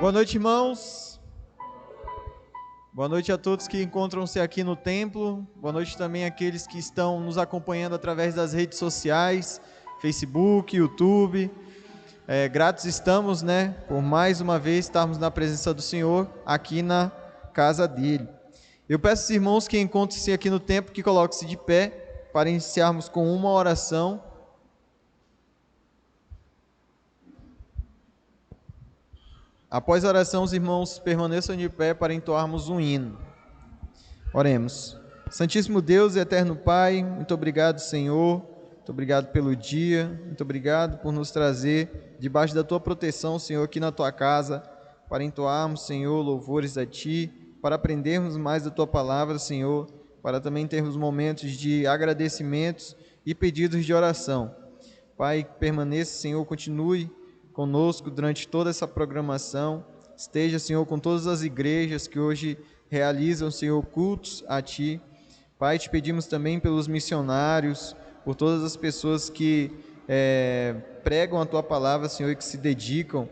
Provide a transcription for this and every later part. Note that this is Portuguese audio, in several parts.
Boa noite, irmãos. Boa noite a todos que encontram-se aqui no templo. Boa noite também àqueles que estão nos acompanhando através das redes sociais, Facebook, YouTube. Gratos estamos, por mais uma vez estarmos na presença do Senhor aqui na casa dele. Eu peço aos irmãos que encontrem-se aqui no templo que coloquem-se de pé para iniciarmos com uma oração. Após a oração, os irmãos permaneçam de pé para entoarmos um hino. Oremos. Santíssimo Deus e eterno Pai, muito obrigado, Senhor, muito obrigado pelo dia, muito obrigado por nos trazer debaixo da Tua proteção, Senhor, aqui na Tua casa, para entoarmos, Senhor, louvores a Ti, para aprendermos mais da Tua palavra, Senhor, para também termos momentos de agradecimentos e pedidos de oração. Pai, permaneça, Senhor, continue conosco durante toda essa programação, esteja, Senhor, com todas as igrejas que hoje realizam, Senhor, cultos a Ti. Pai, te pedimos também pelos missionários, por todas as pessoas que pregam a Tua palavra, Senhor, e que se dedicam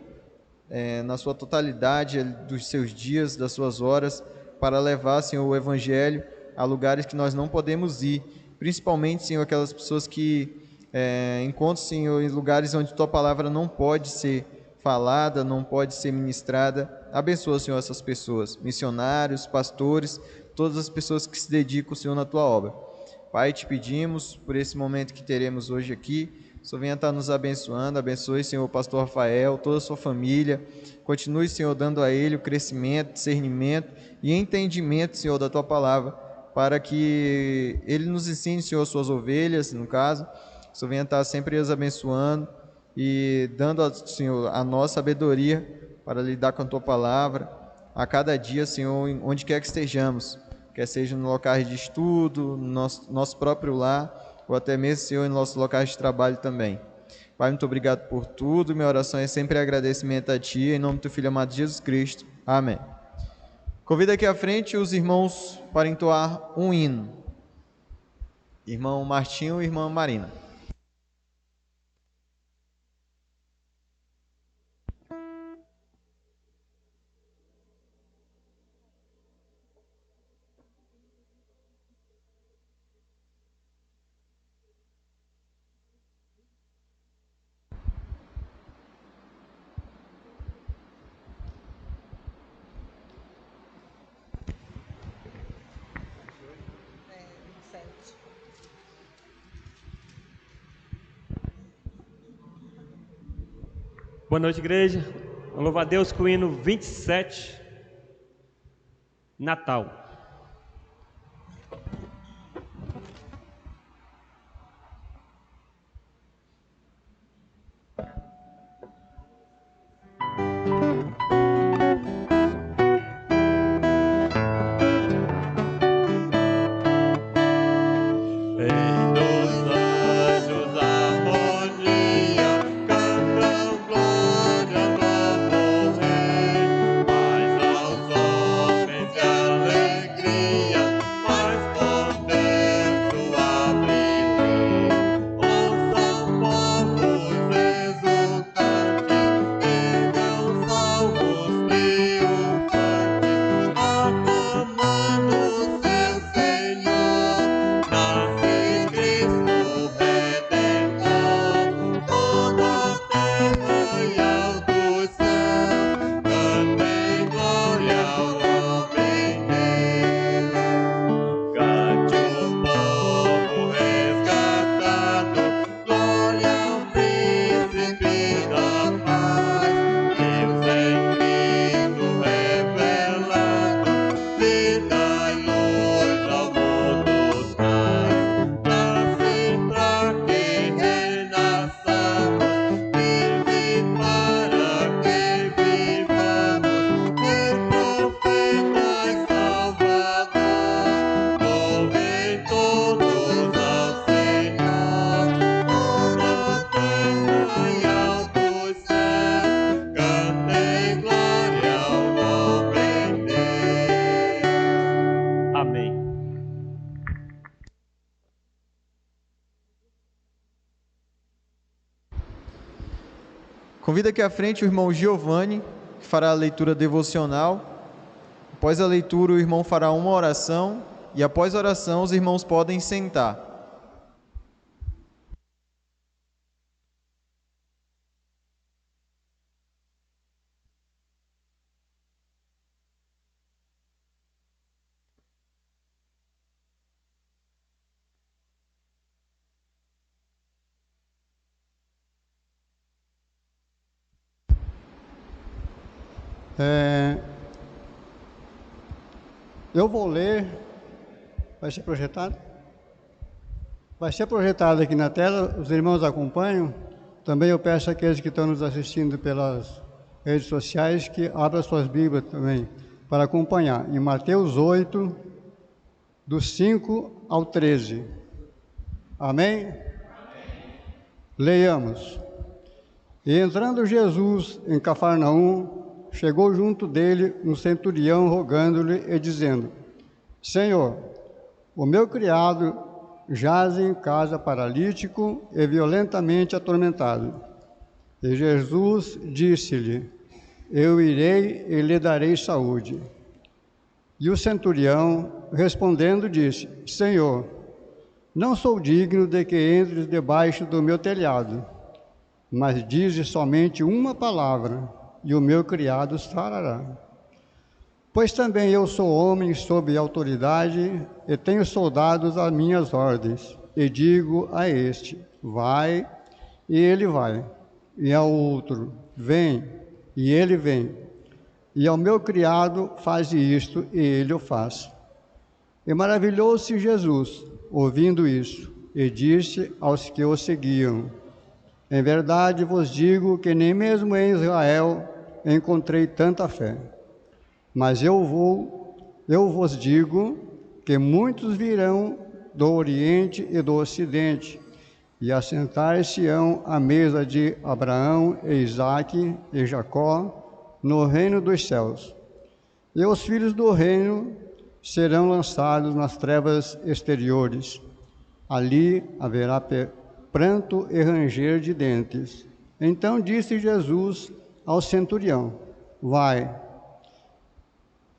na sua totalidade dos seus dias, das suas horas, para levar, Senhor, o Evangelho a lugares que nós não podemos ir, principalmente, Senhor, aquelas pessoas que encontram, Senhor, em lugares onde Tua palavra não pode ser falada, não pode ser ministrada. Abençoa, Senhor, essas pessoas, missionários, pastores, todas as pessoas que se dedicam, Senhor, na Tua obra. Pai, te pedimos por esse momento que teremos hoje aqui, o Senhor venha estar nos abençoando, abençoe, Senhor, o pastor Rafael, toda a sua família, continue, Senhor, dando a ele o crescimento, discernimento e entendimento, Senhor, da Tua palavra, para que ele nos ensine, Senhor, suas ovelhas, no caso. O Senhor venha estar sempre os abençoando e dando, Senhor, a nossa sabedoria para lidar com a Tua palavra a cada dia, Senhor, onde quer que estejamos, quer seja no locais de estudo, no nosso próprio lar, ou até mesmo, Senhor, em nossos locais de trabalho também. Pai, muito obrigado por tudo, minha oração é sempre agradecimento a Ti, em nome do Teu Filho amado Jesus Cristo. Amém. Convido aqui à frente os irmãos para entoar um hino. Irmão Martinho e irmã Marina. Boa noite, igreja. Louva a Deus com o hino 27, Natal. Convido aqui à frente o irmão Giovanni, que fará a leitura devocional. Após a leitura, o irmão fará uma oração e após a oração, os irmãos podem sentar. Eu vou ler, vai ser projetado? Vai ser projetado aqui na tela, os irmãos acompanham. Também eu peço àqueles que estão nos assistindo pelas redes sociais que abram suas Bíblias também para acompanhar. Em Mateus 8, do 5 ao 13. Amém? Amém. Leiamos. E entrando Jesus em Cafarnaum, chegou junto dele um centurião rogando-lhe e dizendo: Senhor, o meu criado jaz em casa paralítico e violentamente atormentado. E Jesus disse-lhe: Eu irei e lhe darei saúde. E o centurião, respondendo, disse: Senhor, não sou digno de que entres debaixo do meu telhado, mas dize somente uma palavra, e o meu criado sarará. Pois também eu sou homem sob autoridade, e tenho soldados às minhas ordens, e digo a este: vai, e ele vai, e ao outro: vem, e ele vem, e ao meu criado: faze isto, e ele o faz. E maravilhou-se Jesus, ouvindo isso, e disse aos que o seguiam: em verdade vos digo que nem mesmo em Israel encontrei tanta fé. Mas eu vos digo que muitos virão do Oriente e do Ocidente, e assentar-se-ão à mesa de Abraão e Isaque e Jacó no reino dos céus. E os filhos do reino serão lançados nas trevas exteriores. Ali haverá pranto e ranger de dentes. Então disse Jesus ao centurião: vai,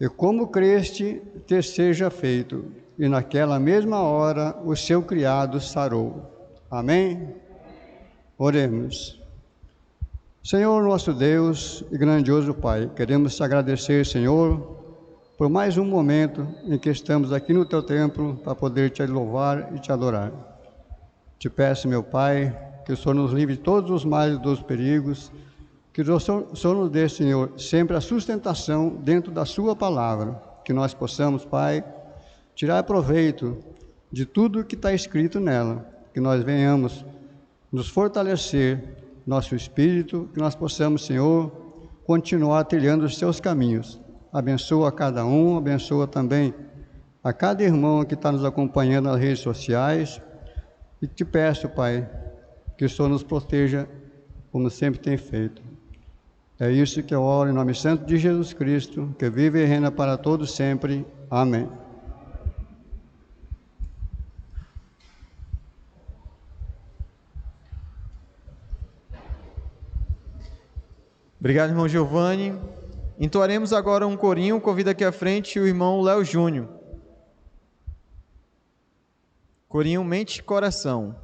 e como creste, te seja feito. E naquela mesma hora o seu criado sarou. Amém? Oremos. Senhor nosso Deus e grandioso Pai, queremos te agradecer, Senhor, por mais um momento em que estamos aqui no teu templo para poder te louvar e te adorar. Te peço, meu Pai, que o Senhor nos livre de todos os males e dos perigos, que o Senhor nos dê, Senhor, sempre a sustentação dentro da sua palavra, que nós possamos, Pai, tirar proveito de tudo que está escrito nela, que nós venhamos nos fortalecer nosso espírito, que nós possamos, Senhor, continuar trilhando os seus caminhos. Abençoa a cada um, abençoa também a cada irmão que está nos acompanhando nas redes sociais, e te peço, Pai, que o Senhor nos proteja como sempre tem feito. É isso que eu oro em nome santo de Jesus Cristo, que vive e reina para todos sempre. Amém. Obrigado, irmão Giovanni. Entoaremos agora um corinho. Convido aqui à frente o irmão Léo Júnior. Corinho Mente e Coração.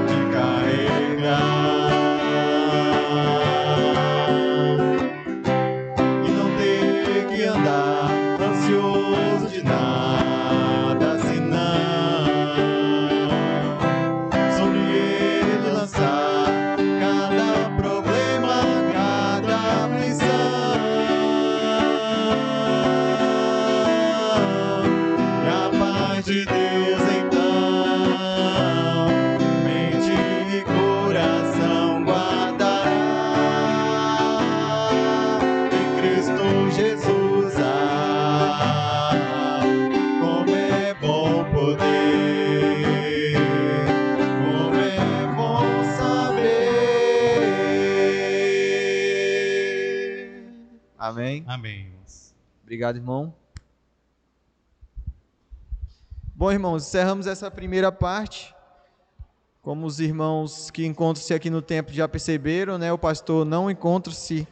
de carregar e não ter que andar ansioso de nada, senão sobre ele lançar cada problema, cada aflição. E a paz de Deus então mente e coração guardará em Cristo Jesus. Como é bom poder, como é bom saber. Amém. Amém. Obrigado, irmão. Bom, irmãos, encerramos essa primeira parte. Como os irmãos que encontram-se aqui no templo já perceberam, né? O pastor não encontra-se,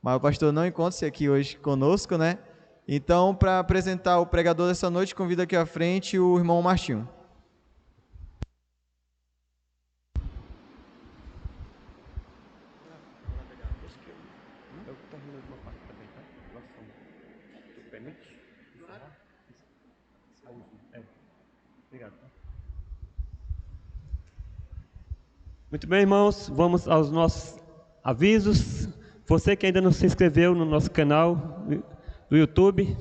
mas o pastor não encontra-se aqui hoje conosco, né? Então, para apresentar o pregador dessa noite, convido aqui à frente o irmão Martinho. Muito bem, irmãos, vamos aos nossos avisos. Você que ainda não se inscreveu no nosso canal do YouTube,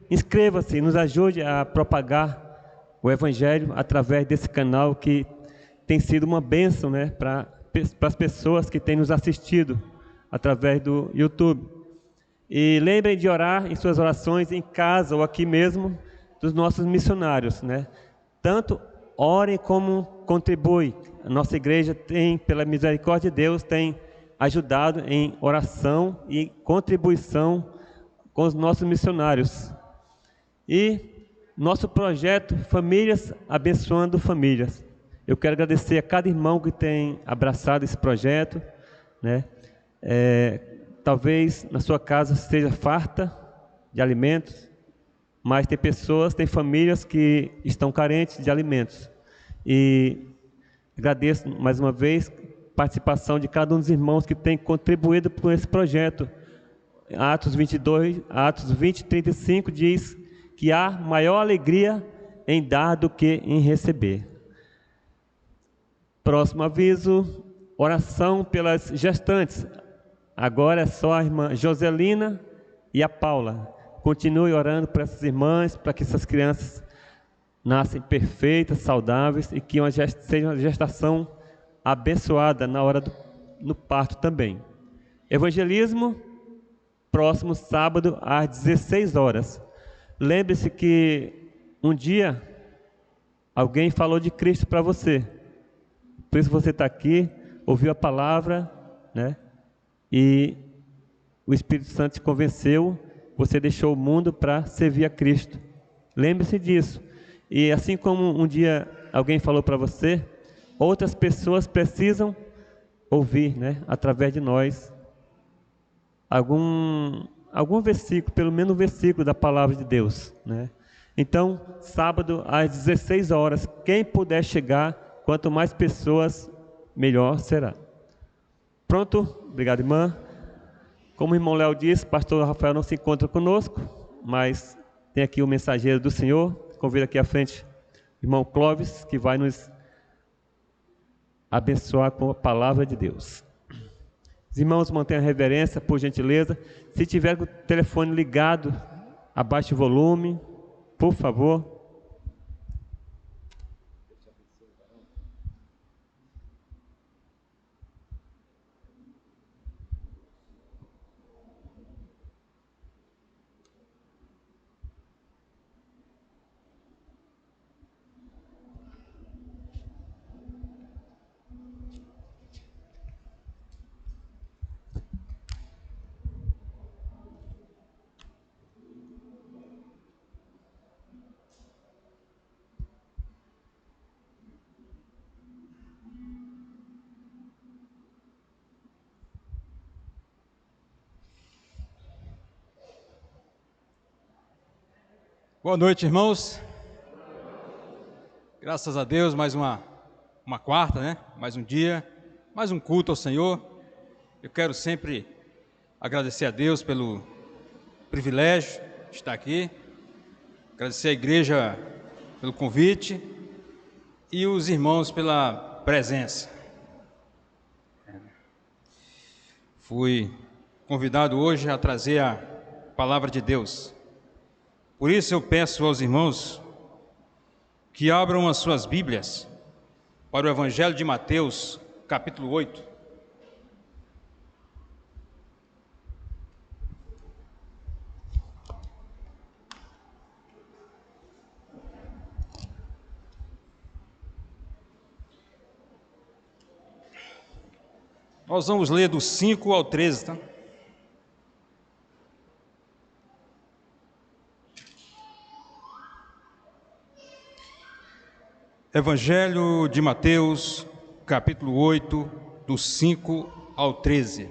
inscreva-se, nos ajude a propagar o Evangelho através desse canal que tem sido uma bênção, né, para as pessoas que têm nos assistido através do YouTube. E lembrem de orar em suas orações em casa ou aqui mesmo dos nossos missionários, né? Tanto orem como contribuem. A nossa igreja tem, pela misericórdia de Deus, tem ajudado em oração e contribuição com os nossos missionários. E nosso projeto Famílias Abençoando Famílias. Eu quero agradecer a cada irmão que tem abraçado esse projeto, né? Talvez na sua casa esteja farta de alimentos, mas tem pessoas, tem famílias que estão carentes de alimentos. E agradeço mais uma vez a participação de cada um dos irmãos que tem contribuído por esse projeto. Atos 20, 35 diz que há maior alegria em dar do que em receber. Próximo aviso, oração pelas gestantes. Agora é só a irmã Joselina e a Paula. Continue orando por essas irmãs, para que essas crianças nascem perfeitas, saudáveis e que seja uma gestação abençoada na hora do parto também. Evangelismo, próximo sábado às 16 horas. Lembre-se que um dia alguém falou de Cristo para você. Por isso você está aqui, ouviu a palavra, né? E o Espírito Santo te convenceu, você deixou o mundo para servir a Cristo. Lembre-se disso. E assim como um dia alguém falou para você, outras pessoas precisam ouvir, né, através de nós, algum versículo, pelo menos um versículo da palavra de Deus, né? Então, sábado às 16 horas, quem puder chegar, quanto mais pessoas, melhor será. Pronto? Obrigado, irmã. Como o irmão Léo disse, o pastor Rafael não se encontra conosco, mas tem aqui o mensageiro do Senhor. Convido aqui à frente o irmão Clóvis, que vai nos abençoar com a palavra de Deus. Os irmãos, mantenham a reverência, por gentileza. Se tiver com o telefone ligado, abaixe o volume, por favor. Boa noite, irmãos. Graças a Deus, mais uma quarta, né? Mais um dia, mais um culto ao Senhor. Eu quero sempre agradecer a Deus pelo privilégio de estar aqui, agradecer à igreja pelo convite e os irmãos pela presença. Fui convidado hoje a trazer a palavra de Deus. Por isso eu peço aos irmãos que abram as suas Bíblias para o Evangelho de Mateus, capítulo 8. Nós vamos ler do 5 ao 13, tá? Evangelho de Mateus, capítulo 8, do 5 ao 13.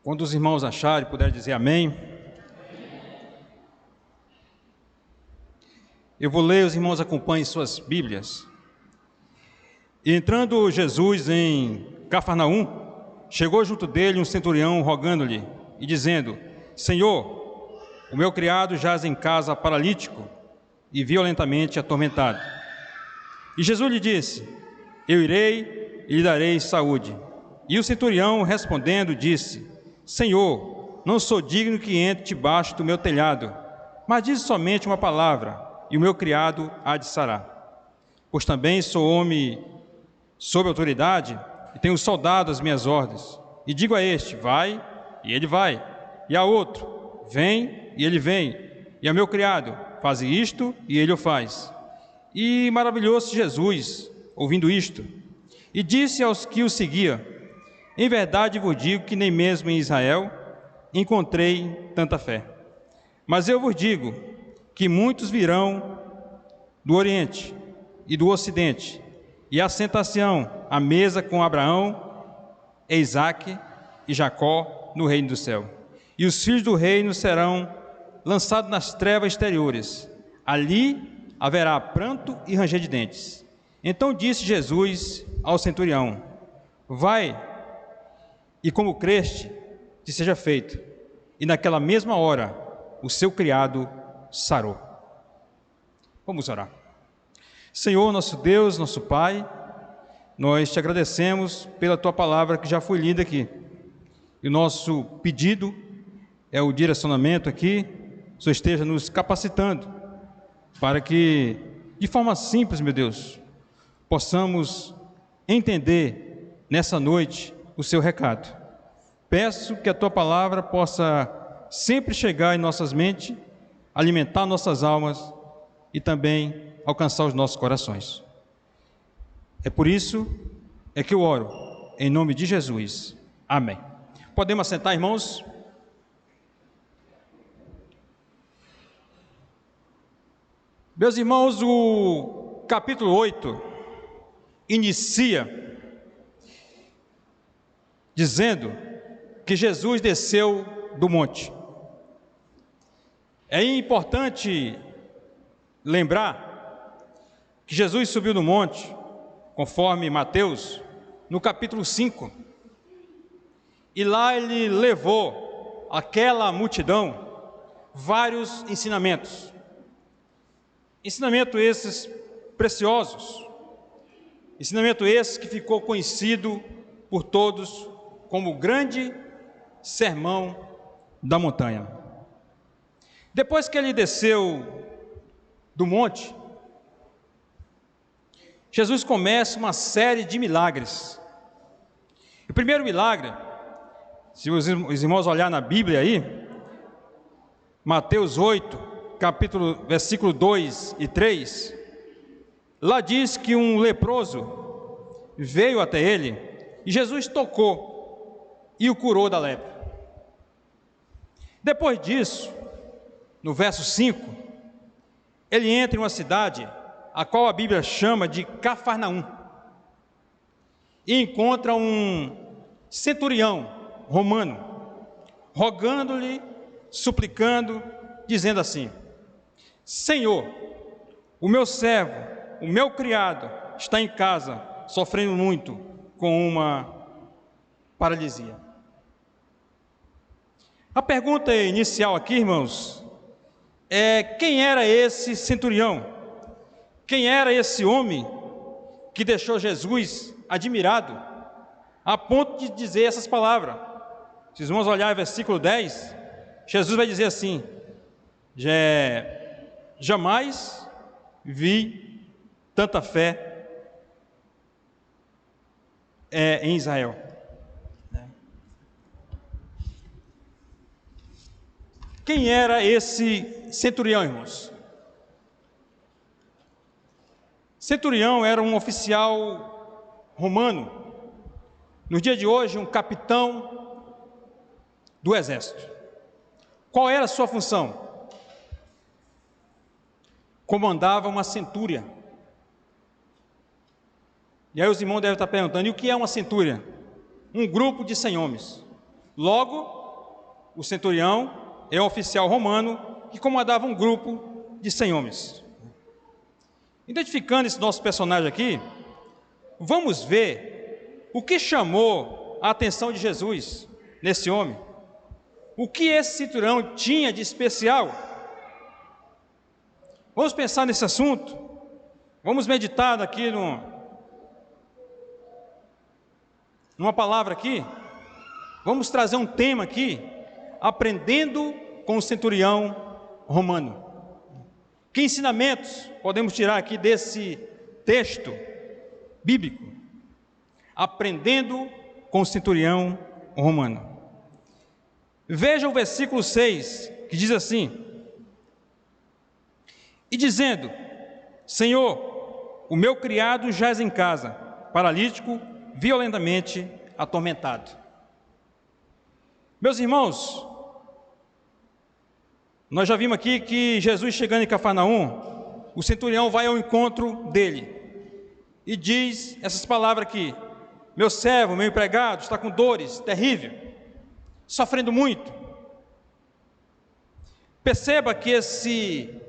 Quando os irmãos acharem, puderem dizer amém. Eu vou ler, os irmãos acompanhem suas Bíblias. E entrando Jesus em Cafarnaum, chegou junto dele um centurião rogando-lhe e dizendo: Senhor, o meu criado jaz em casa paralítico e violentamente atormentado. E Jesus lhe disse: Eu irei e lhe darei saúde. E o centurião respondendo disse: Senhor, não sou digno que entre debaixo do meu telhado, mas diz somente uma palavra, e o meu criado há de sarar. Pois também sou homem sob autoridade, e tenho soldado às minhas ordens. E digo a este: vai, e ele vai. E a outro: vem, e ele vem. E ao meu criado: faze isto, e ele o faz. E maravilhou-se Jesus, ouvindo isto, e disse aos que o seguiam: Em verdade vos digo que nem mesmo em Israel encontrei tanta fé. Mas eu vos digo que muitos virão do Oriente e do Ocidente, e assentar-se-ão à mesa com Abraão, Isaque e Jacó no reino do céu. E os filhos do reino serão lançados nas trevas exteriores. Ali haverá pranto e ranger de dentes. Então disse Jesus ao centurião: Vai, e como creste, te seja feito. E naquela mesma hora o seu criado sarou. Vamos orar. Senhor, nosso Deus, nosso Pai, nós te agradecemos pela tua palavra que já foi lida aqui. E o nosso pedido é o direcionamento aqui, o Senhor esteja nos capacitando para que, de forma simples, meu Deus, possamos entender nessa noite o seu recado. Peço que a tua palavra possa sempre chegar em nossas mentes, alimentar nossas almas e também alcançar os nossos corações. É por isso que eu oro, em nome de Jesus. Amém. Podemos assentar, irmãos? Meus irmãos, o capítulo 8 inicia dizendo que Jesus desceu do monte. É importante lembrar que Jesus subiu no monte, conforme Mateus, no capítulo 5, e lá ele levou àquela multidão vários ensinamentos. Ensinamentos esses preciosos, ensinamento esse que ficou conhecido por todos como o grande sermão da montanha. Depois que ele desceu do monte, Jesus começa uma série de milagres. O primeiro milagre, se os irmãos olharem na Bíblia aí, Mateus 8, versículo 2 e 3, lá diz que um leproso veio até ele e Jesus tocou e o curou da lepra. Depois disso, no verso 5, ele entra em uma cidade a qual a Bíblia chama de Cafarnaum, e encontra um centurião romano, rogando-lhe, suplicando, dizendo assim: Senhor, o meu servo, o meu criado, está em casa, sofrendo muito com uma paralisia. A pergunta inicial aqui, irmãos, é: quem era esse centurião? Quem era esse homem que deixou Jesus admirado, a ponto de dizer essas palavras? Se os irmãos olharem o versículo 10, Jesus vai dizer assim: jamais vi tanta fé em Israel. Quem era esse centurião, irmãos? Centurião era um oficial romano, no dia de hoje um capitão do exército. Qual era a sua função? Comandava uma centúria. E aí os irmãos devem estar perguntando: e o que é uma centúria? Um grupo de 100 homens. Logo, o centurião é um oficial romano que comandava um grupo de 100 homens. Identificando esse nosso personagem aqui, vamos ver o que chamou a atenção de Jesus nesse homem. O que esse centurião tinha de especial? Vamos pensar nesse assunto. Vamos meditar aqui numa palavra aqui. Vamos trazer um tema aqui: aprendendo com o centurião romano. Que ensinamentos podemos tirar aqui desse texto bíblico? Aprendendo com o centurião romano. Veja o versículo 6, que diz assim: e dizendo: Senhor, o meu criado jaz em casa, paralítico, violentamente atormentado. Meus irmãos, nós já vimos aqui que Jesus, chegando em Cafarnaum, o centurião vai ao encontro dele e diz essas palavras aqui: meu servo, meu empregado está com dores terrível, sofrendo muito. Perceba que esse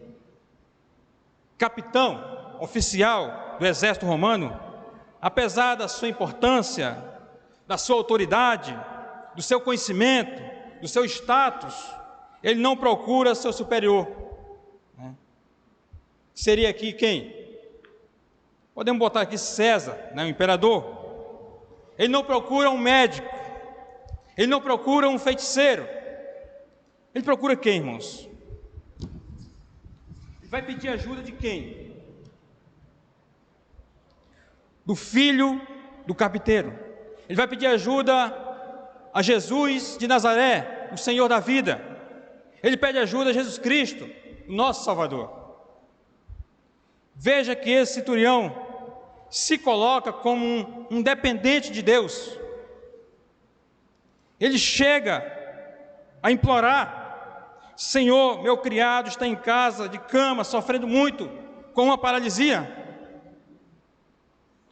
capitão, oficial do exército romano, apesar da sua importância, da sua autoridade, do seu conhecimento, do seu status, ele não procura seu superior. Seria aqui quem? Podemos botar aqui César, o imperador. Ele não procura um médico, ele não procura um feiticeiro. Ele procura quem, irmãos? Ele vai pedir ajuda de quem? Do filho do carpinteiro. Ele vai pedir ajuda a Jesus de Nazaré, o Senhor da vida. Ele pede ajuda a Jesus Cristo, nosso Salvador. Veja que esse centurião se coloca como um dependente de Deus. Ele chega a implorar: Senhor, meu criado está em casa, de cama, sofrendo muito, com uma paralisia.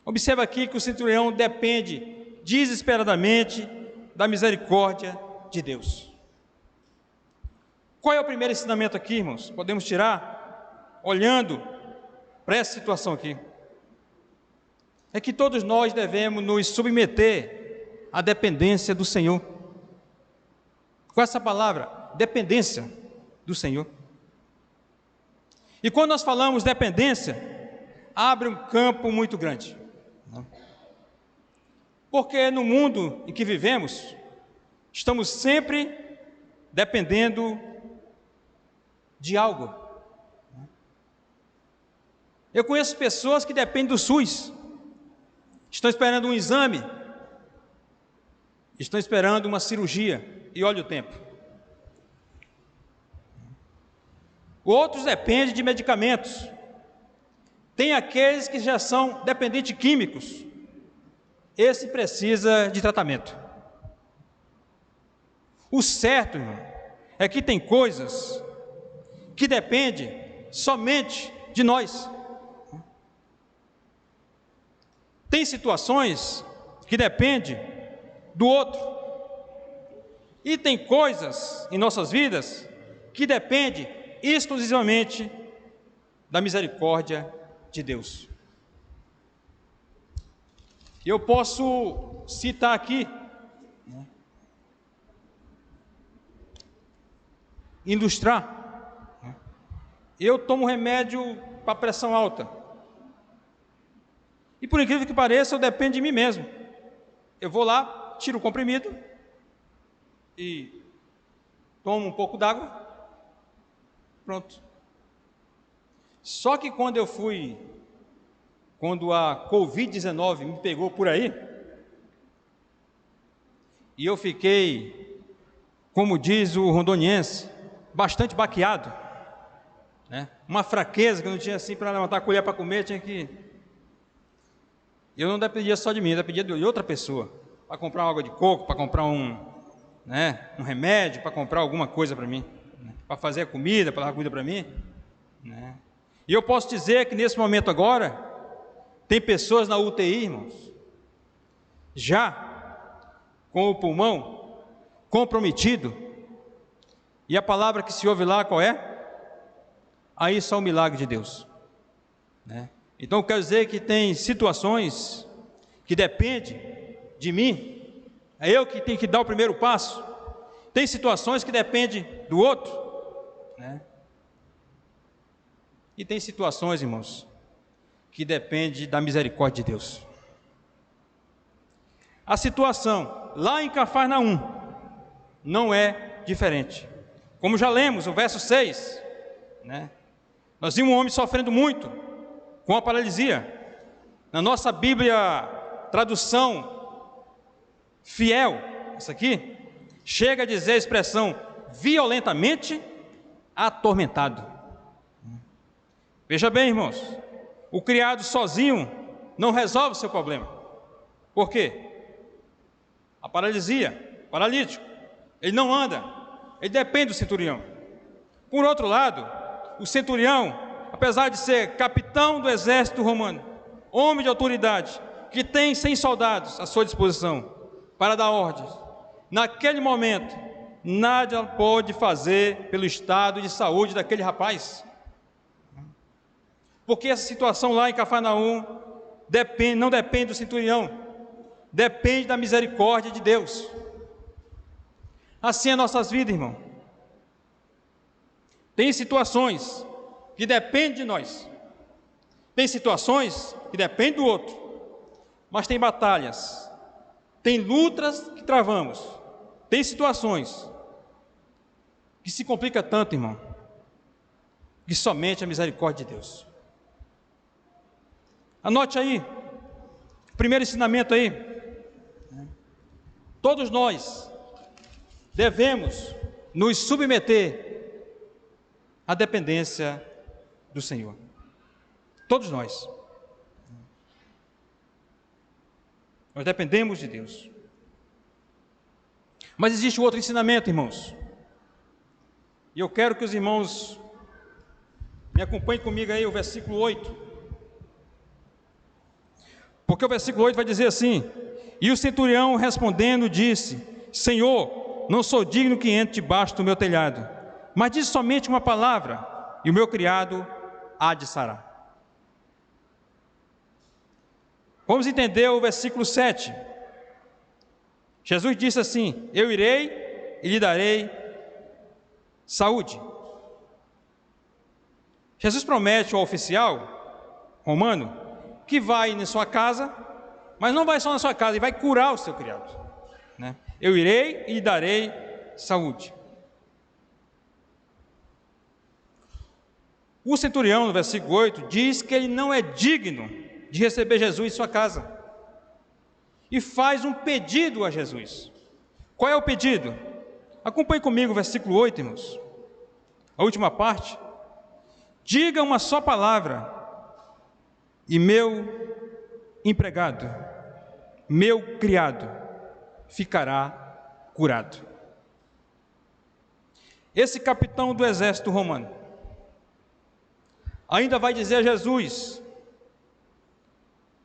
Observa aqui que o centurião depende desesperadamente da misericórdia de Deus. Qual é o primeiro ensinamento aqui, irmãos? Podemos tirar, olhando para essa situação aqui. É que todos nós devemos nos submeter à dependência do Senhor. Com essa palavra, dependência do Senhor. E quando nós falamos dependência, abre um campo muito grande. Porque no mundo em que vivemos, estamos sempre dependendo de algo. Eu conheço pessoas que dependem do SUS, estão esperando um exame, estão esperando uma cirurgia, e olha o tempo. Outros dependem de medicamentos. Tem aqueles que já são dependentes de químicos. Esse precisa de tratamento. O certo, irmão, é que tem coisas que dependem somente de nós. Tem situações que dependem do outro. E tem coisas em nossas vidas que dependem exclusivamente da misericórdia de Deus. Eu posso citar aqui, ilustrar. Eu tomo remédio para pressão alta. E por incrível que pareça, eu dependo de mim mesmo. Eu vou lá, tiro o comprimido e tomo um pouco d'água. Pronto. Só que quando a Covid-19 me pegou por aí, e eu fiquei, como diz o rondoniense, bastante baqueado, né? Uma fraqueza que eu não tinha assim para levantar a colher para comer, eu não dependia só de mim, eu dependia de outra pessoa, para comprar uma água de coco, para comprar um remédio, para comprar alguma coisa para mim, né? Para fazer a comida, para dar comida para mim, né? E eu posso dizer que nesse momento agora, tem pessoas na UTI, irmãos, já com o pulmão comprometido, e a palavra que se ouve lá qual é? Aí só o milagre de Deus, né? Então eu quero dizer que tem situações que dependem de mim, é eu que tenho que dar o primeiro passo. Tem situações que dependem do outro, né? E tem situações, irmãos, que dependem da misericórdia de Deus. A situação lá em Cafarnaum não é diferente. Como já lemos o verso 6, né? Nós vimos um homem sofrendo muito com a paralisia. Na nossa Bíblia, tradução fiel, essa aqui, chega a dizer a expressão violentamente atormentado. Veja bem, irmãos, o criado sozinho não resolve o seu problema. Por quê? A paralisia, paralítico, ele não anda, ele depende do centurião. Por outro lado, o centurião, apesar de ser capitão do exército romano, homem de autoridade, que tem 100 soldados à sua disposição para dar ordens, naquele momento, nada pode fazer pelo estado de saúde daquele rapaz. Porque essa situação lá em Cafarnaum não depende do centurião, depende da misericórdia de Deus. Assim é nossas vidas, irmão. Tem situações que dependem de nós, tem situações que dependem do outro, mas tem batalhas, tem lutas que travamos, tem situações que se complica tanto, irmão, que somente a misericórdia de Deus. Anote aí, primeiro ensinamento aí, todos nós devemos nos submeter à dependência do Senhor, todos nós dependemos de Deus. Mas existe outro ensinamento, irmãos, e eu quero que os irmãos me acompanhem comigo aí, o versículo 8, porque o versículo 8 vai dizer assim: e o centurião respondendo disse: Senhor, não sou digno que entre debaixo do meu telhado, mas diz somente uma palavra, e o meu criado há de sarar. Vamos entender o versículo 7. Jesus disse assim: eu irei e lhe darei saúde. Jesus promete ao oficial romano que vai na sua casa, mas não vai só na sua casa, ele vai curar o seu criado, né? Eu irei e lhe darei saúde. O centurião, no versículo 8, diz que ele não é digno de receber Jesus em sua casa, e faz um pedido a Jesus. Qual é o pedido? Acompanhe comigo o versículo 8, irmãos, a última parte. Diga uma só palavra, e meu empregado, meu criado, ficará curado. Esse capitão do exército romano ainda vai dizer a Jesus,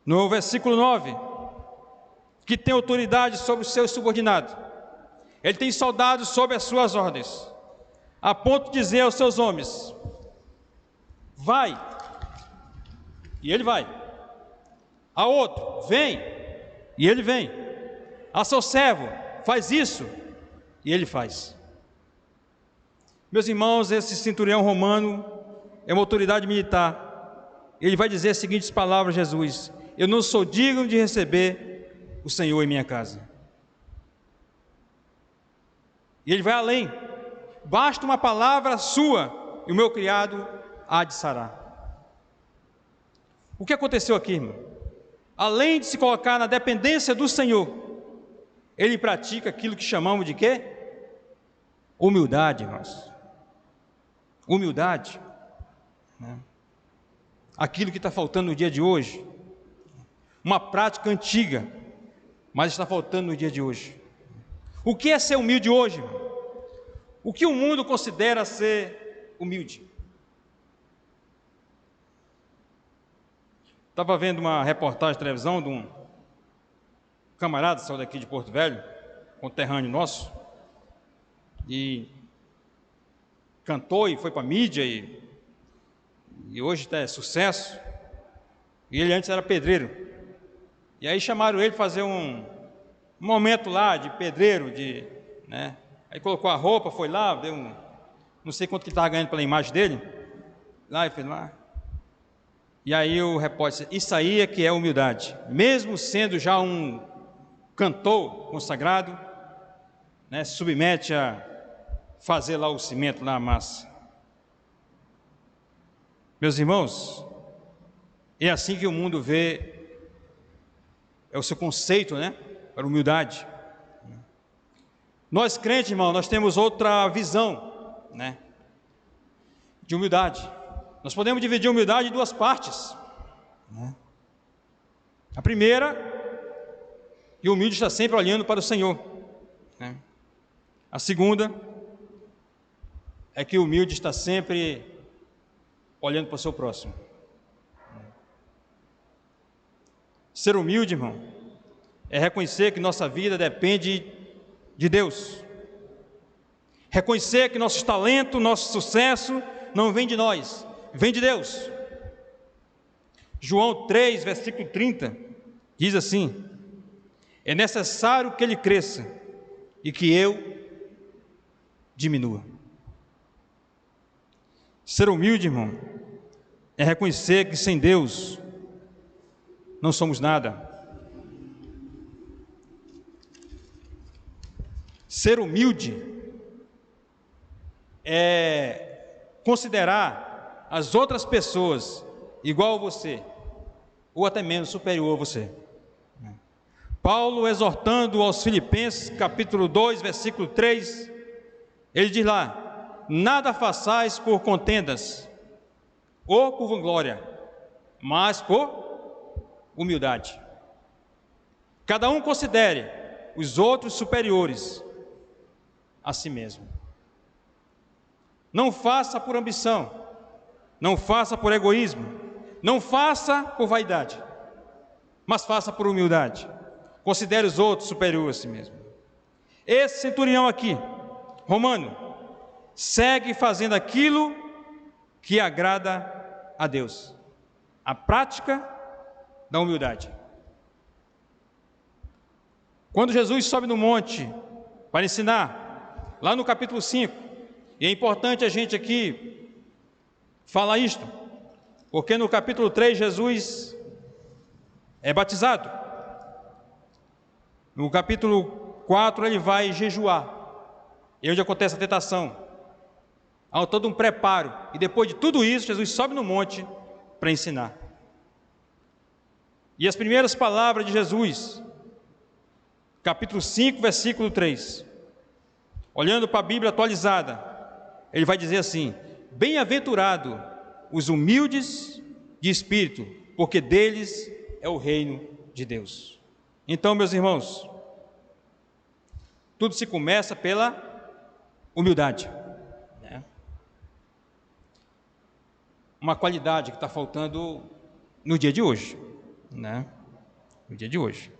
no versículo 9, que tem autoridade sobre os seus subordinados, ele tem soldados sob as suas ordens, a ponto de dizer aos seus homens: vai e ele vai. A outro, vem, e ele vem. A seu servo, faz isso, e ele faz. Meus irmãos, esse centurião romano é uma autoridade militar. Ele vai dizer as seguintes palavras a Jesus: eu não sou digno de receber o Senhor em minha casa. E ele vai além: basta uma palavra sua e o meu criado há de sarar. O que aconteceu aqui, irmão? Além de se colocar na dependência do Senhor, ele pratica aquilo que chamamos de quê? Humildade, irmãos. Humildade, né? Aquilo que está faltando no dia de hoje, uma prática antiga, mas está faltando no dia de hoje. O que é ser humilde hoje, irmão? O que o mundo considera ser humilde? Estava vendo uma reportagem de televisão de um camarada, saiu daqui de Porto Velho, conterrâneo nosso, e cantou e foi para a mídia, e hoje é sucesso. E ele antes era pedreiro, e aí chamaram ele para fazer um momento lá de pedreiro, né? Aí colocou a roupa, foi lá, deu não sei quanto que ele estava ganhando pela imagem dele, lá e fez lá. E aí o repórter disse: isso aí é que é humildade. Mesmo sendo já um cantor consagrado, né, se submete a fazer lá o cimento, lá a massa. Meus irmãos, é assim que o mundo vê, é o seu conceito, né, para humildade. Nós crentes, irmão, nós temos outra visão, né, de humildade. Nós podemos dividir a humildade em duas partes, né? A primeira, que o humilde está sempre olhando para o Senhor, né? A segunda é que o humilde está sempre olhando para o seu próximo. Ser humilde, irmão, é reconhecer que nossa vida depende de Deus. Reconhecer que nosso talento, nosso sucesso não vem de nós, vem de Deus. João 3, versículo 30, diz assim: é necessário que ele cresça e que eu diminua. Ser humilde, irmão, é reconhecer que sem Deus não somos nada. Ser humilde é considerar as outras pessoas igual a você, ou até menos superior a você. Paulo, exortando aos Filipenses, capítulo 2, versículo 3, ele diz lá: nada façais por contendas ou por vanglória, mas por humildade. Cada um considere os outros superiores a si mesmo. Não faça por ambição, não faça por egoísmo, não faça por vaidade, mas faça por humildade. Considere os outros superiores a si mesmo. Esse centurião aqui, romano, segue fazendo aquilo que agrada a Deus, a prática da humildade. Quando Jesus sobe no monte para ensinar, lá no capítulo 5, e é importante a gente aqui falar isto, porque no capítulo 3 Jesus é batizado. No capítulo 4 ele vai jejuar, e onde acontece a tentação. Há todo um preparo, e depois de tudo isso Jesus sobe no monte para ensinar. E as primeiras palavras de Jesus, capítulo 5, versículo 3, olhando para a Bíblia atualizada, ele vai dizer assim: bem-aventurado os humildes de espírito, porque deles é o reino de Deus. Então, meus irmãos, tudo se começa pela humildade, né? Uma qualidade que está faltando no dia de hoje, né? No dia de hoje.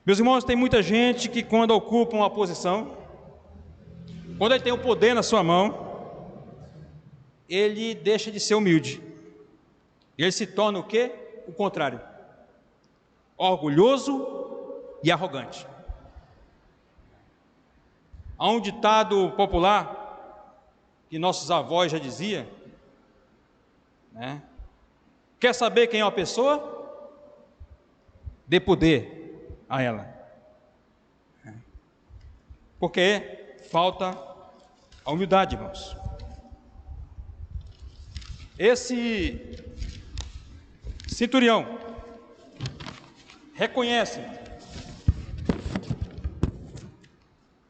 Meus irmãos, tem muita gente que quando ocupa uma posição, quando ele tem o poder na sua mão, ele deixa de ser humilde. ele se torna o quê? O contrário. Orgulhoso e arrogante. Há um ditado popular que nossos avós já diziam, né? Quer saber quem é uma pessoa? Dê poder a ela. Porque falta a humildade, irmãos. Esse centurião reconhece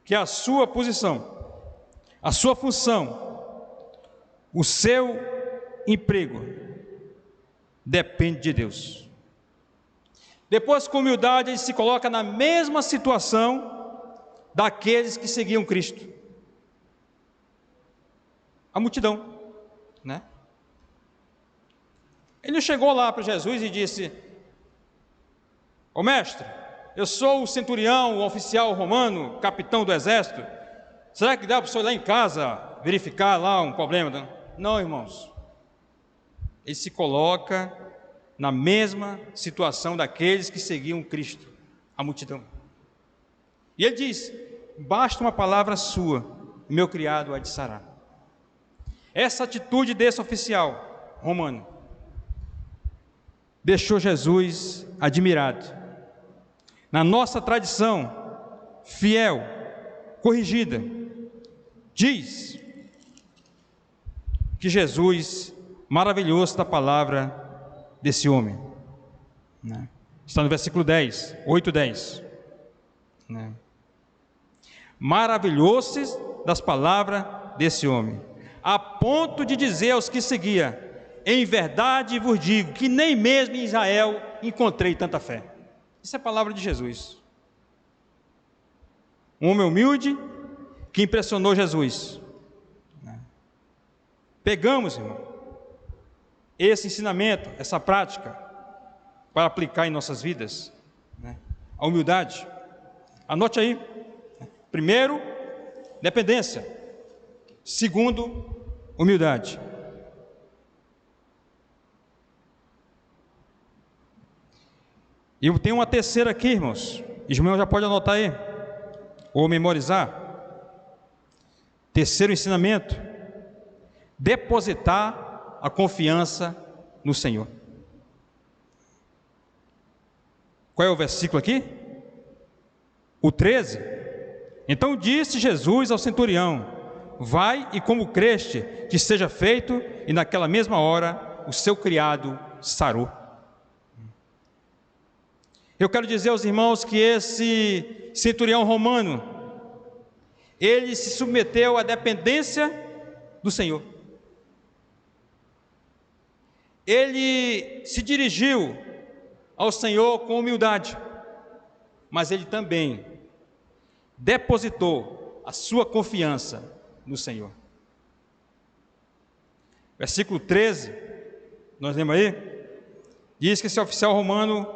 que a sua posição, a sua função, o seu emprego depende de Deus. Depois, com humildade, ele se coloca na mesma situação daqueles que seguiam Cristo. A multidão, né? Ele não chegou lá para Jesus e disse: ô mestre, eu sou o centurião, o oficial romano, capitão do exército, será que dá para o senhor ir lá em casa verificar lá um problema? Não, irmãos. Ele se coloca na mesma situação daqueles que seguiam Cristo, a multidão. E ele diz: basta uma palavra sua, meu criado há de sarar. Essa atitude desse oficial romano deixou Jesus admirado. Na nossa tradição fiel, corrigida, diz que Jesus, maravilhoso da palavra desse homem, né? Está no versículo 10, 8, 10, né? Maravilhoso das palavras desse homem, a ponto de dizer aos que seguia: em verdade vos digo que nem mesmo em Israel encontrei tanta fé. Isso é a palavra de Jesus. Um homem humilde que impressionou Jesus. Pegamos, irmão, esse ensinamento, essa prática, para aplicar em nossas vidas, né? A humildade. Anote aí. Primeiro, dependência. Segundo, humildade. E eu tenho uma terceira aqui, irmãos. Ismael já pode anotar aí, ou memorizar. Terceiro ensinamento: depositar a confiança no Senhor. Qual é o versículo aqui? O 13. Então disse Jesus ao centurião: vai e como creste, que seja feito, e naquela mesma hora o seu criado sarou. Eu quero dizer aos irmãos que esse centurião romano, ele se submeteu à dependência do Senhor. Ele se dirigiu ao Senhor com humildade, mas ele também depositou a sua confiança no Senhor. Versículo 13, nós lemos aí, diz que esse oficial romano,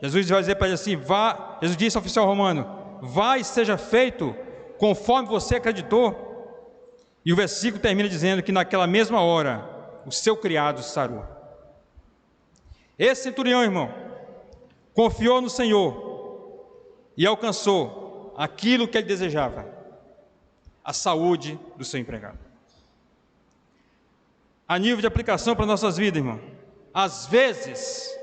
Jesus vai dizer para ele assim: vá, Jesus disse ao oficial romano: vai e seja feito conforme você acreditou. E o versículo termina dizendo que naquela mesma hora o seu criado sarou. Esse centurião, irmão, confiou no Senhor e alcançou aquilo que ele desejava: a saúde do seu empregado. A nível de aplicação para nossas vidas, irmão, às vezes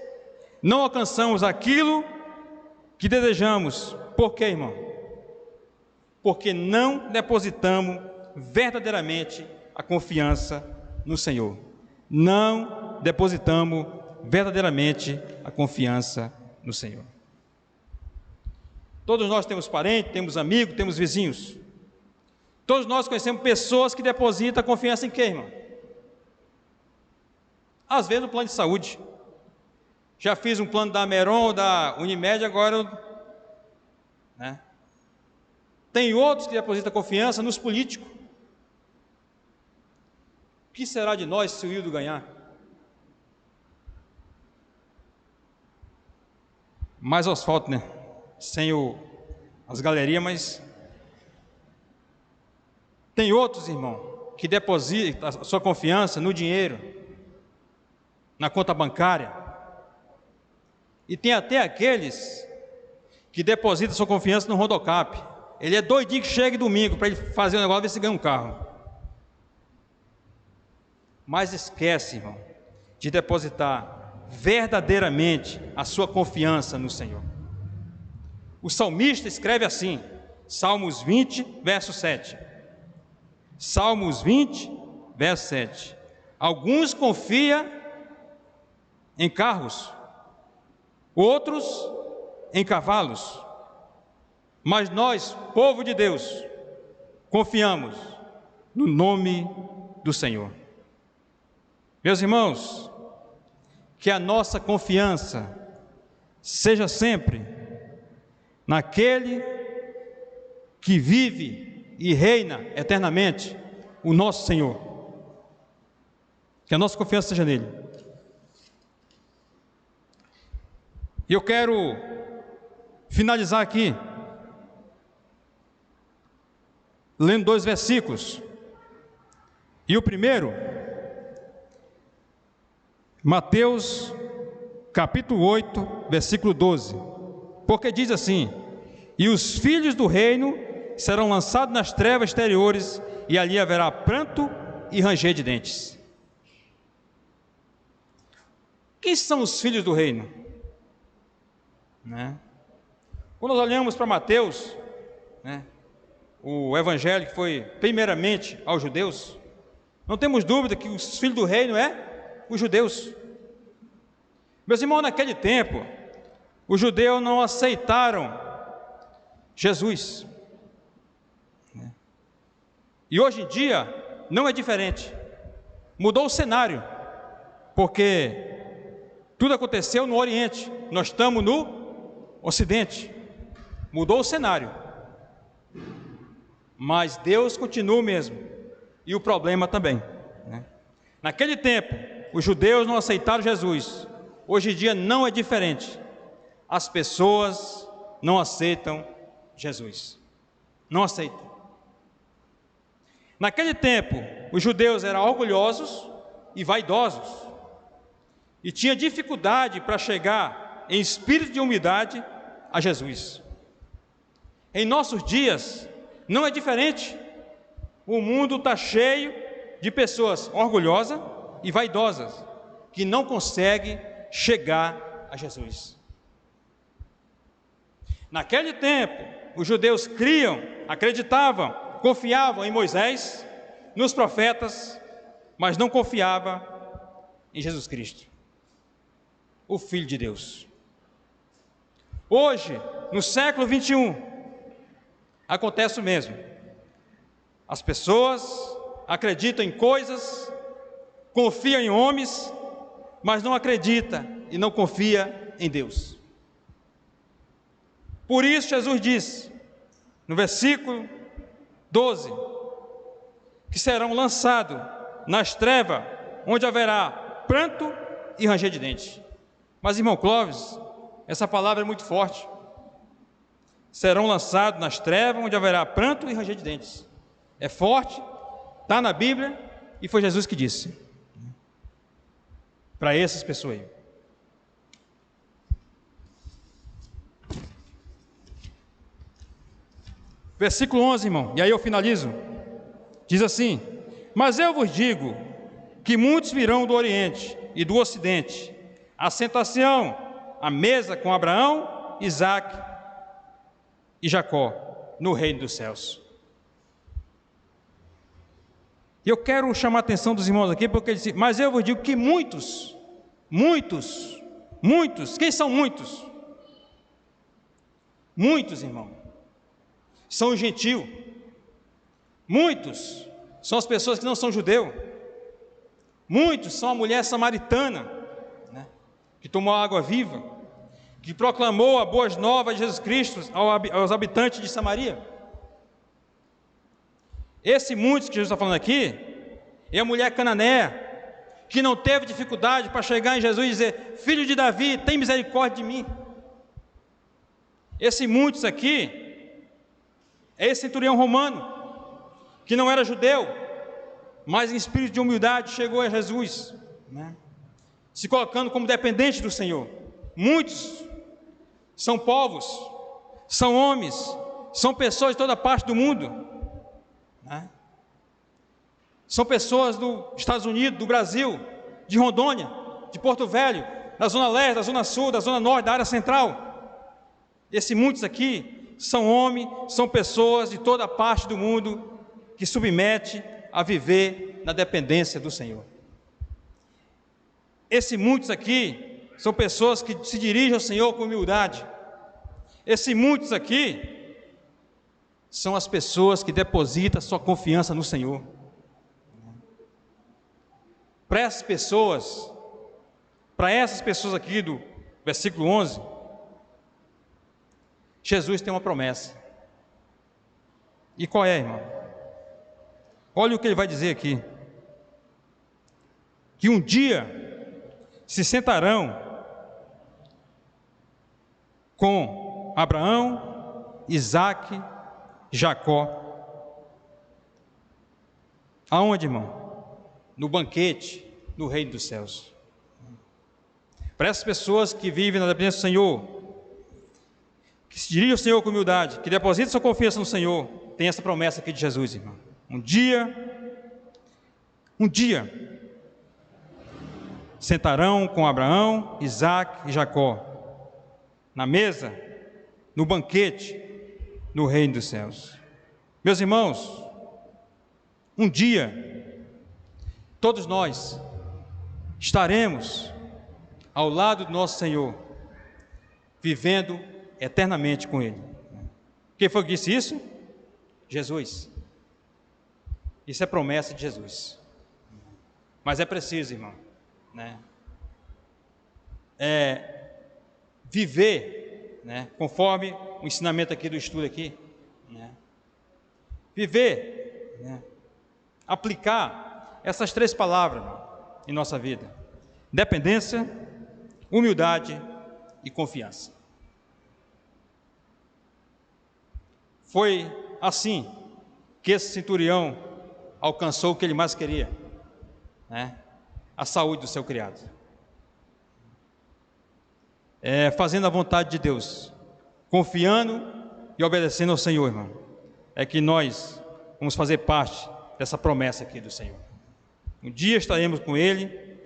não alcançamos aquilo que desejamos. Por quê, irmão? Porque não depositamos verdadeiramente a confiança no Senhor. Não depositamos verdadeiramente a confiança no Senhor. Todos nós temos parentes, temos amigos, temos vizinhos. Todos nós conhecemos pessoas que depositam a confiança em quem, irmão? Às vezes no plano de saúde. Já fiz um plano da Ameron ou da Unimed, agora eu, né? Tem outros que depositam confiança nos políticos. O que será de nós se o Hildo ganhar? Mais asfalto, né? Sem as galerias, mas tem outros, irmão, que depositam a sua confiança no dinheiro. na conta bancária. E tem até aqueles que depositam sua confiança no Rondocap. Ele é doidinho que chega domingo para ele fazer um negócio, ver se ganha um carro. Mas esquece, irmão, de depositar verdadeiramente a sua confiança no Senhor. O salmista escreve assim, Salmos 20, verso 7. Salmos 20, verso 7. Alguns confiam em carros, outros em cavalos, mas nós, povo de Deus, confiamos no nome do Senhor. Meus irmãos, que a nossa confiança seja sempre naquele que vive e reina eternamente, o nosso Senhor. Que a nossa confiança seja nele. E eu quero finalizar aqui lendo 2 versículos. E o primeiro, Mateus capítulo 8, versículo 12. Porque diz assim: e os filhos do reino serão lançados nas trevas exteriores, e ali haverá pranto e ranger de dentes. Quem são os filhos do reino? Né? Quando nós olhamos para Mateus, né, o evangelho que foi primeiramente aos judeus, não temos dúvida que os filhos do reino é os judeus. Meus irmãos, naquele tempo, os judeus não aceitaram Jesus. E hoje em dia não é diferente. Mudou o cenário, porque tudo aconteceu no Oriente, nós estamos no Ocidente. Mudou o cenário, mas Deus continua o mesmo, e o problema também, né? Naquele tempo, os judeus não aceitaram Jesus. Hoje em dia não é diferente. As pessoas não aceitam Jesus. Não aceitam. Naquele tempo, os judeus eram orgulhosos e vaidosos, e tinha dificuldade para chegar em espírito de humildade a Jesus. Em nossos dias, não é diferente. O mundo está cheio de pessoas orgulhosas e vaidosas, que não conseguem chegar a Jesus. Naquele tempo, os judeus criam, acreditavam, confiavam em Moisés, nos profetas, mas não confiavam em Jesus Cristo, o Filho de Deus. Hoje, no século 21, acontece o mesmo. As pessoas acreditam em coisas, confiam em homens, mas não acreditam e não confiam em Deus. Por isso Jesus diz, no versículo 12, que serão lançados nas trevas, onde haverá pranto e ranger de dentes. Mas, irmão Clóvis, essa palavra é muito forte. Serão lançados nas trevas, onde haverá pranto e ranger de dentes. É forte, está na Bíblia, e foi Jesus que disse para essas pessoas aí. Versículo 11, irmão, e aí eu finalizo. Diz assim: mas eu vos digo que muitos virão do Oriente e do Ocidente, assentação à mesa com Abraão, Isaque e Jacó, no reino dos céus. Eu quero chamar a atenção dos irmãos aqui, porque ele diz, mas eu vos digo que muitos, quem são muitos? Muitos, irmão, são os gentios. Muitos são as pessoas que não são judeu. Muitos são a mulher samaritana, né, que tomou água viva, que proclamou a boas novas de Jesus Cristo aos habitantes de Samaria. Esse muitos que Jesus está falando aqui é a mulher cananeia, que não teve dificuldade para chegar em Jesus e dizer: filho de Davi, tem misericórdia de mim. Esse muitos aqui é esse centurião romano, que não era judeu, mas em espírito de humildade chegou a Jesus, né? se colocando como dependentes do Senhor. Muitos são povos, são homens, são pessoas de toda parte do mundo, né? São pessoas dos Estados Unidos, do Brasil, de Rondônia, de Porto Velho, da Zona Leste, da Zona Sul, da Zona Norte, da área central. Muitos aqui são homens, são pessoas de toda parte do mundo que submete a viver na dependência do Senhor. Muitos aqui são pessoas que se dirigem ao Senhor com humildade. Muitos aqui são as pessoas que depositam sua confiança no Senhor. Para essas pessoas aqui do versículo 11, Jesus tem uma promessa. E qual é, irmão? Olha o que ele vai dizer aqui. Que um dia se sentarão com Abraão, Isaque, Jacó. Aonde, irmão? No banquete, no reino dos céus. Para essas pessoas que vivem na dependência do Senhor, que se dirigem ao Senhor com humildade, que depositam sua confiança no Senhor, tem essa promessa aqui de Jesus, irmão. Um dia, sentarão com Abraão, Isaque e Jacó, na mesa, no banquete, no reino dos céus. Meus irmãos, um dia, todos nós estaremos ao lado do nosso Senhor, vivendo eternamente com Ele. Quem foi que disse isso? Jesus. Isso é promessa de Jesus. Mas é preciso, irmão, né? Viver, né? Conforme o ensinamento aqui do estudo aqui, né? Viver, né? Aplicar essas 3 palavras, irmão, em nossa vida: dependência, humildade e confiança. Foi assim que esse centurião alcançou o que ele mais queria, né? A saúde do seu criado. Fazendo a vontade de Deus, confiando e obedecendo ao Senhor, irmão, é que nós vamos fazer parte dessa promessa aqui do Senhor. Um dia estaremos com Ele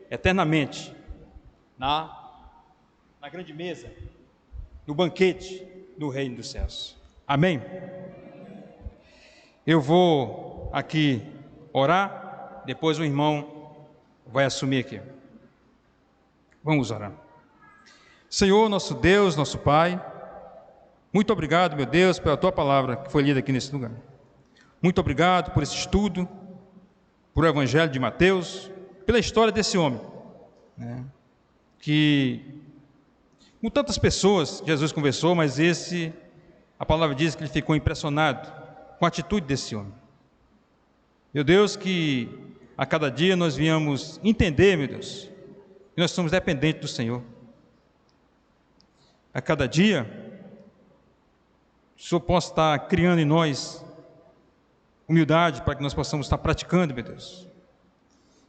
eternamente, na grande mesa, no banquete do reino dos céus. Amém? Eu vou aqui orar, depois o irmão vai assumir aqui. Vamos orar. Senhor, nosso Deus, nosso Pai, muito obrigado, meu Deus, pela Tua palavra que foi lida aqui nesse lugar. Muito obrigado por esse estudo, por o Evangelho de Mateus, pela história desse homem, né, que com tantas pessoas Jesus conversou, mas a palavra diz que ele ficou impressionado com a atitude desse homem. Meu Deus, que a cada dia nós venhamos entender, meu Deus, que nós somos dependentes do Senhor. A cada dia, o Senhor possa estar criando em nós humildade para que nós possamos estar praticando, meu Deus.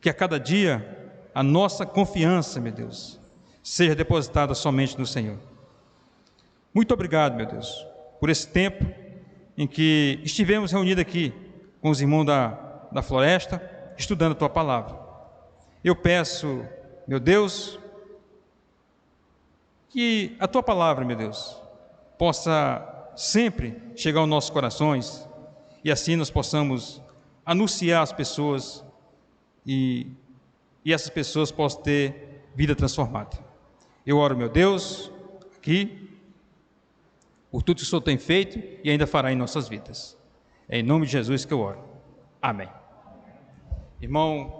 Que a cada dia a nossa confiança, meu Deus, seja depositada somente no Senhor. Muito obrigado, meu Deus, por esse tempo em que estivemos reunidos aqui com os irmãos da floresta, estudando a Tua palavra. Eu peço, meu Deus, que a Tua palavra, meu Deus, possa sempre chegar aos nossos corações e assim nós possamos anunciar às pessoas e essas pessoas possam ter vida transformada. Eu oro, meu Deus, aqui, por tudo que o Senhor tem feito e ainda fará em nossas vidas. É em nome de Jesus que eu oro. Amém. Irmão,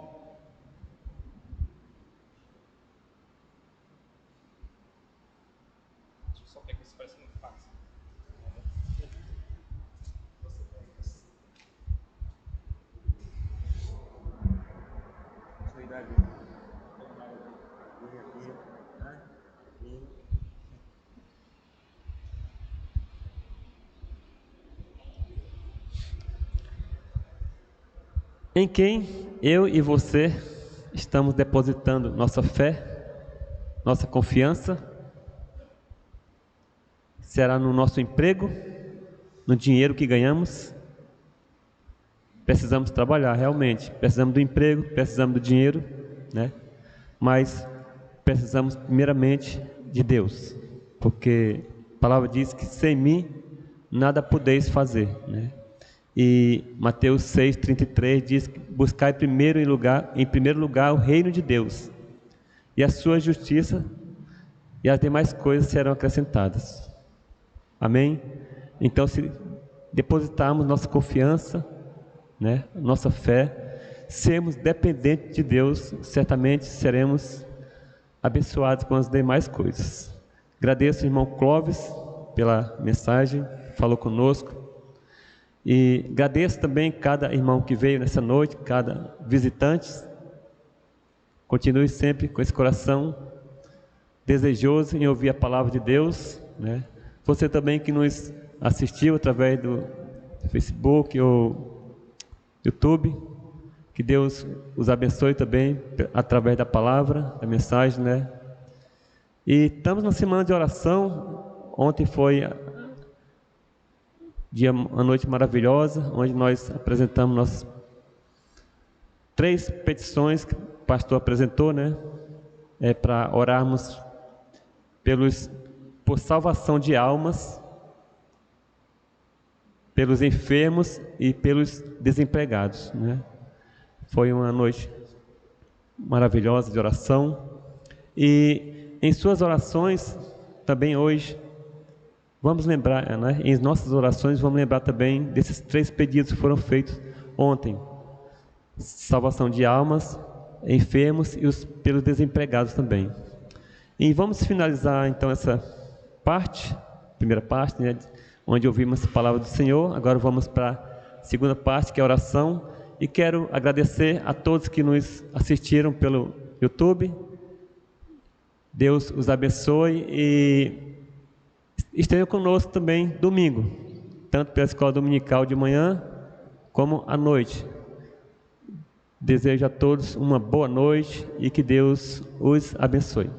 em quem eu e você estamos depositando nossa fé? Nossa confiança será no nosso emprego, no dinheiro que ganhamos. Precisamos trabalhar realmente, precisamos do emprego, precisamos do dinheiro, né? Mas precisamos primeiramente de Deus, porque a palavra diz que sem mim nada podeis fazer, né? E Mateus 6,33 diz que buscai em primeiro lugar o reino de Deus e a sua justiça, e as demais coisas serão acrescentadas. Amém? Então, se depositarmos nossa confiança, né, nossa fé, sermos dependentes de Deus, certamente seremos abençoados com as demais coisas. Agradeço ao irmão Clóvis pela mensagem, falou conosco. E agradeço também cada irmão que veio nessa noite, cada visitante. Continue sempre com esse coração desejoso em ouvir a palavra de Deus, né? Você também que nos assistiu através do Facebook ou YouTube, que Deus os abençoe também através da palavra, da mensagem, né? E estamos na semana de oração. Ontem foi uma noite maravilhosa, onde nós apresentamos nossas 3 petições que o pastor apresentou, né? Para orarmos por salvação de almas, pelos enfermos e pelos desempregados, né? Foi uma noite maravilhosa de oração. E em suas orações, também hoje, vamos lembrar, né? Em nossas orações, vamos lembrar também desses 3 pedidos que foram feitos ontem: salvação de almas, enfermos e pelos desempregados também. E vamos finalizar então essa primeira parte, né, onde ouvimos a palavra do Senhor. Agora vamos para a segunda parte, que é a oração. E quero agradecer a todos que nos assistiram pelo YouTube. Deus os abençoe e estejam conosco também domingo, tanto pela escola dominical de manhã como à noite. Desejo a todos uma boa noite e que Deus os abençoe.